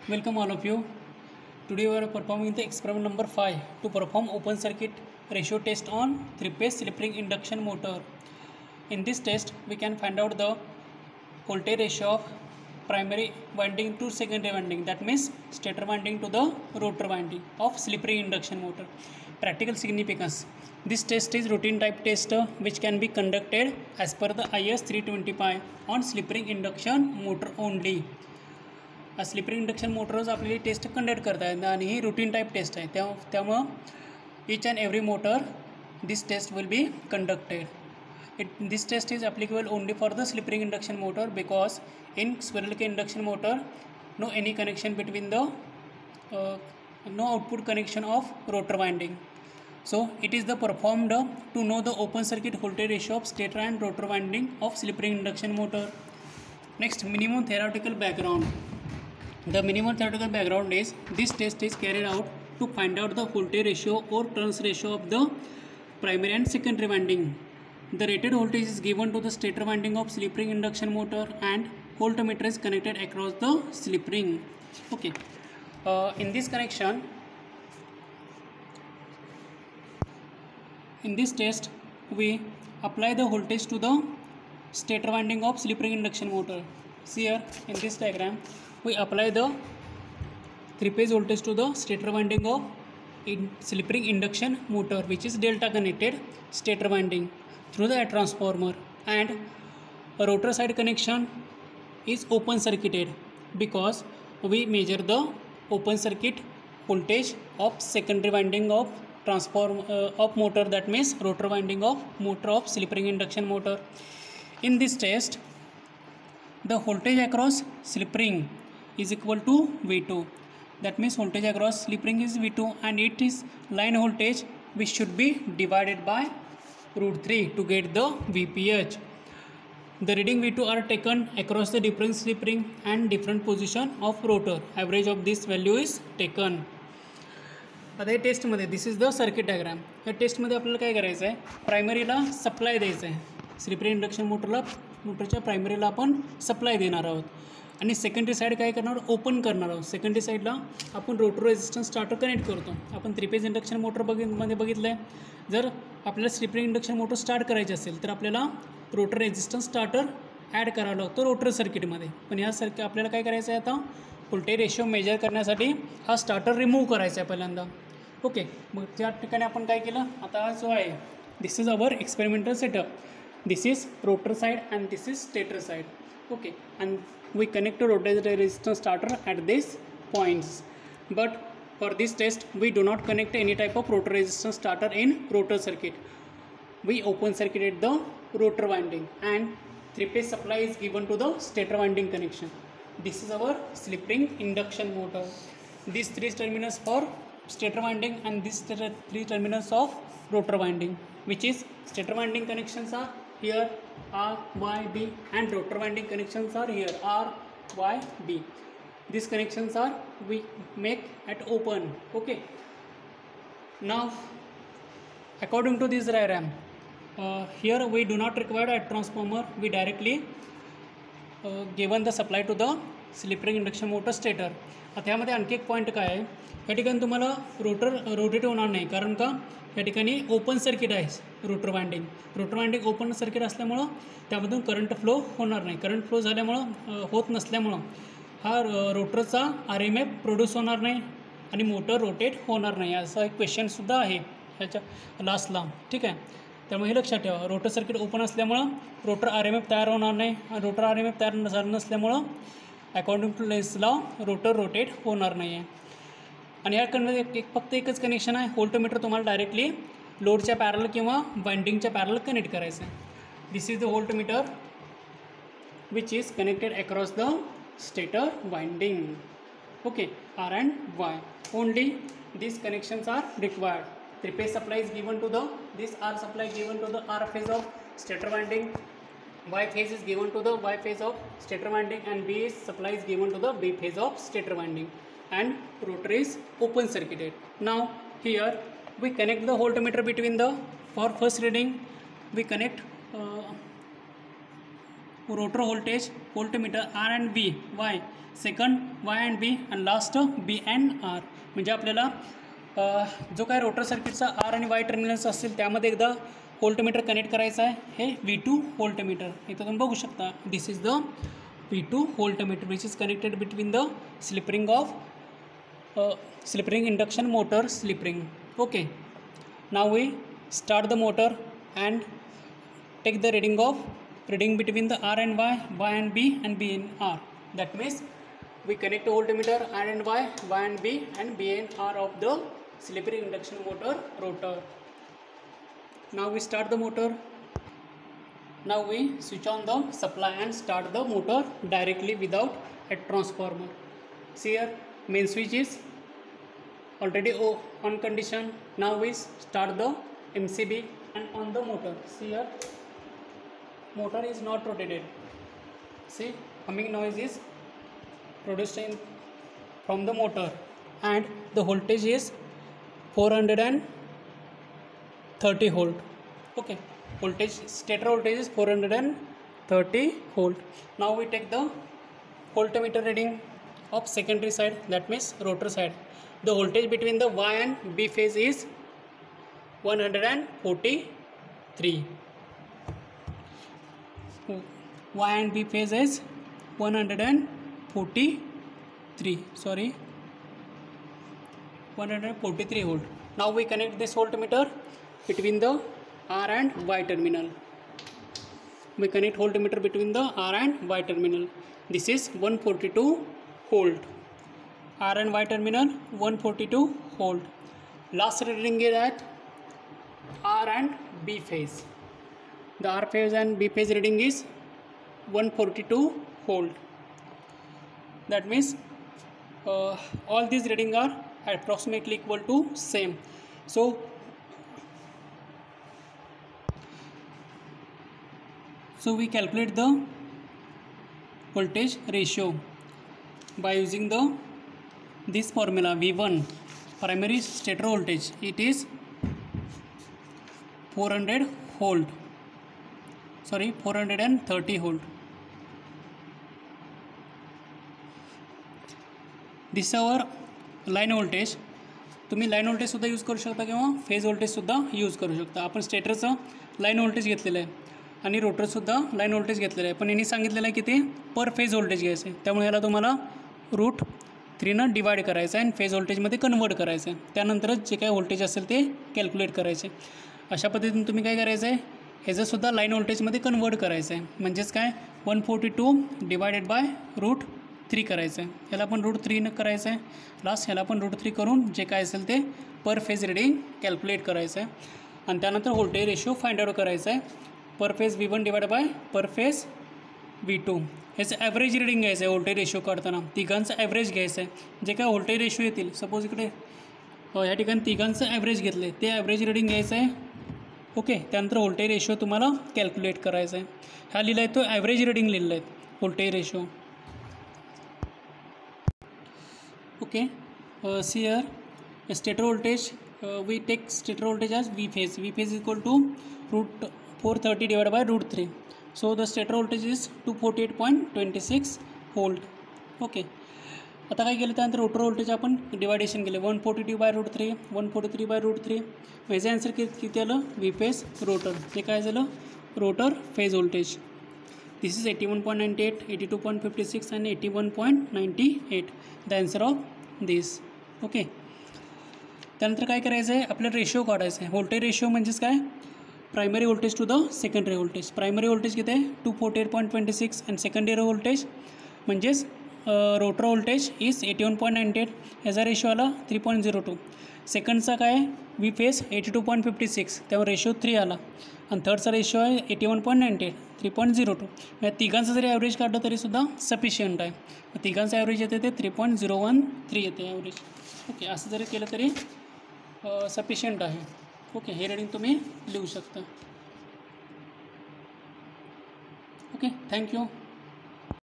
Welcome all of you. Today we are performing the experiment number 5 to perform open circuit ratio test on 3-phase slip ring induction motor. In this test we can find out the voltage ratio of primary winding to secondary winding, that means stator winding to the rotor winding of slip ring induction motor. Practical significance: this test is routine type test which can be conducted as per the IS 325 on slip ring induction motor only. Slip ring induction motors आपली test conduct करतात आणि ही routine type test आहे. त्यामुळं each and every motor this test will be conducted. This test is applicable only for the slip ring induction motor because in squirrel cage induction motor no any connection between the no output connection of rotor winding. So it is the performed to know the open circuit voltage ratio of stator and rotor winding of slip ring induction motor. Next, minimum theoretical background. The minimum theoretical background is this test is carried out to find out the voltage ratio or turns ratio of the primary and secondary winding. The rated voltage is given to the stator winding of slip ring induction motor and voltmeter is connected across the slip ring. Okay, in this connection, in this test we apply the voltage to the stator winding of slip ring induction motor. See here in this diagram we apply the 3-phase voltage to the stator winding of slip ring induction motor, which is delta connected stator winding through the transformer, and a rotor side connection is open circuited because we measure the open circuit voltage of secondary winding of transformer of motor, that means rotor winding of motor of slip ring induction motor. In this test the voltage across slip ring is equal to V2, that means voltage across slip ring is V2 and it is line voltage which should be divided by √3 to get the VPH. The reading V2 are taken across the different slip ring and different position of rotor. Average of this value is taken. आता या टेस्टमध्ये this is the circuit diagram. या टेस्टमध्ये आपल्याला काय करायचं आहे, प्रायमरीला supply द्यायचं आहे. स्लिप रिंग इंडक्शन मोटरच्या प्रायमरीला आपण सप्लाय देणार आहोत आणि सेकंडरी साईड काय करणार, ओपन करणार आहोत. सेकंडरी साईडला आपण रोटर रेजिस्टन्स स्टार्टर कनेक्ट करतो. आपण 3-फेज इंडक्शन मोटर मध्ये बघितलं आहे, जर आपल्याला slip ring induction motor start करायची असेल तर आपल्याला रोटर रेजिस्टन्स स्टार्टर ॲड करावा लागतो रोटर सर्किटमध्ये. पण ह्या आपल्याला काय करायचं आहे, आता व्होल्टेज रेशो मेजर करण्यासाठी हा स्टार्टर रिमूव्ह करायचा आहे पहिल्यांदा. ओके, मग त्या ठिकाणी आपण काय केलं, आता जो आहे this is our experimental setup. This is rotor side and this is stator side. Okay, and we connect a rotor resistance starter at these points, but for this test we do not connect any type of rotor resistance starter in rotor circuit. We open circuited the rotor winding and 3-phase supply is given to the stator winding connection. This is our slip ring induction motor. These 3 terminals for stator winding and these 3 terminals of rotor winding, which is stator winding connections are here R, Y, B, and rotor winding connections are here R, Y, B. These connections are we make at open. Okay, now according to this diagram, here we do not require a transformer, we directly given the supply to the slip ring induction motor stator. आता यामध्ये आणखी एक point काय आहे, या ठिकाणी तुम्हाला rotor rotate होणार नाही, कारण का या ठिकाणी ओपन सर्किट आहे रोटर वाइंडिंग ओपन सर्किट असल्यामुळं त्यामधून करंट फ्लो होणार नाही. करंट फ्लो झाल्यामुळं होत नसल्यामुळं हा रोटरचा RMF प्रोड्यूस होणार नाही आणि मोटर रोटेट होणार नाही. असा एक क्वेश्चनसुद्धा आहे ह्याच्या लास्टला. ठीक आहे, त्यामुळे हे लक्षात ठेवा, रोटर सर्किट ओपन असल्यामुळं रोटर RMF तयार होणार नाही. रोटर RMF तयार झालं नसल्यामुळं according to Lenz law rotor rotate होणार नाही आहे. आणि ह्या फक्त एकच कनेक्शन आहे, व्होल्टमीटर तुम्हाला डायरेक्टली लोडच्या पॅरल किंवा वाइंडिंगच्या पॅरल कनेक्ट करायचं आहे. This is the voltmeter which is connected across the stator winding. Okay, R and Y only these connections are required. 3-phase supply is given to this R supply given to the R phase of stator winding, Y phase is given to the Y phase of stator winding, and B supply is given to the B phase of stator winding, and rotor is open circuited. Now here we connect the voltmeter between the, for first reading we connect rotor voltage voltmeter R and B Y, second Y and B आणि last B and R. म्हणजे आपल्याला जो काय rotor सर्किटचा are आणि वाय terminals असतील त्यामध्ये एकदा व्होल्टमीटर कनेक्ट करायचं आहे. हे V2 व्होल्टमीटर इथं तुम्ही बघू शकता. This is the V2 voltmeter which is connected between the slip ring of slip ring induction motor slip ring. Okay, now we start the motor and take the reading between the R and Y and B and B and R. That means we connect the voltmeter R and Y and B and B and R of the slip ring induction motor rotor. Now we start the motor. Now we switch on the supply and start the motor directly without a transformer. See here, main switch is already on condition. Now we start the MCB and on the motor. See here, motor is not rotated. See, humming noise is produced from the motor and the voltage is 430 volt. Okay, voltage, stator voltage is 430 volt. Now we take the voltmeter reading of secondary side, that means rotor side. The voltage between the Y and B phase is 143. Y and B phase is 143. Sorry, 143 volt. Now we connect this voltmeter between the R and Y terminal. We connect voltmeter between the R and Y terminal. This is 142 volt. R and Y terminal 142 volt. Last reading is at R and B phase. The R phase and B phase reading is 142 volt. That means all these readings are approximately equal to same. So we calculate the voltage ratio by using this formula. V1 primary stator voltage, it is 430 volt. This is our line voltage. तुम्ही line व्होल्टेजसुद्धा use करू शकता किंवा phase व्होल्टेजसुद्धा use करू शकता. आपण स्टेटरचं line voltage घेतलेलं आहे आणि रोटरसुद्धा लाईन व्होल्टेज घेतलेलं आहे, पण यांनी सांगितलेलं आहे की ते पर फेज व्होल्टेज घ्यायचं आहे. त्यामुळे याला तुम्हाला √3 डिवाइड करायचं आहे आणि फेज व्होल्टेजमध्ये कन्वर्ट करायचं आहे. त्यानंतरच जे काय व्होल्टेज असेल ते कॅल्क्युलेट करायचे. अशा पद्धतीने तुम्ही काय करायचं आहे, ह्याचंसुद्धा लाईन व्होल्टेजमध्ये कन्वर्ट करायचं आहे. म्हणजेच काय 142 डिवायडेड बाय √3 करायचं आहे. ह्याला आपण √3 करायचं आहे. लास्ट ह्याला आपण √3 करून जे काय असेल ते पर फेज रिडिंग कॅल्क्युलेट करायचं आहे आणि त्यानंतर व्होल्टेज रेशो फाइंड आउट करायचा आहे. पर फेज V1 डिवाइड बाय पर फेज V2. ह्याचं ॲव्हरेज रिडिंग घ्यायचं आहे. व्होल्टेज रेशो काढताना तिघांचं ॲव्हरेज घ्यायचं आहे. जे काय व्होल्टेज रेशो येतील, सपोज इकडे ह्या ठिकाणी तिघांचं ॲव्हरेज घेतलं आहे, ते ॲव्हरेज रिडिंग घ्यायचं आहे. ओके, त्यानंतर व्होल्टेज रेशो तुम्हाला कॅल्क्युलेट करायचा आहे. हा लिहिला आहे तो ॲव्हरेज रिडिंग लिहिलं आहे voltage ratio. Okay, see here, stator voltage, we take stator voltage as V phase. V phase is equal to √430 divided by √3. So the stator voltage is 248.26 volt. Okay, आता काय केलं त्यानंतर रोटर व्होल्टेज आपण deviation केले 142 bye √3, 143 bye √3. याचं answer किती आलं, V phase rotor. ते काय झालं, rotor phase voltage. This is 81.98, 82.56 and 81.98. The answer of this. Okay, त्यानंतर काय करायचं आहे, आपल्याला रेशो काढायचं आहे. व्होल्टेज रेशो म्हणजेच काय, primary voltage to the secondary voltage. Primary voltage किती आहे 248.26 आणि सेकंडरी व्होल्टेज म्हणजेच रोटर व्होल्टेज इज 81.98. ह्याचा रेशो आला 3.02. सेकंडचा काय V phase 82.56, त्यावर रेशो 3 आला आणि थर्डचा रेशो आहे 81.98, 3.02. या तिघांचं जरी ॲव्हरेज काढलं तरीसुद्धा सफिशियंट आहे. तिघांचं ॲव्हरेज येते ते 3.013 येते ॲव्हरेज. ओके, असं जरी केलं तरी सफिशियंट आहे. ओके, हे रेडिंग तुम्ही लिहू शकता. Okay, thank you.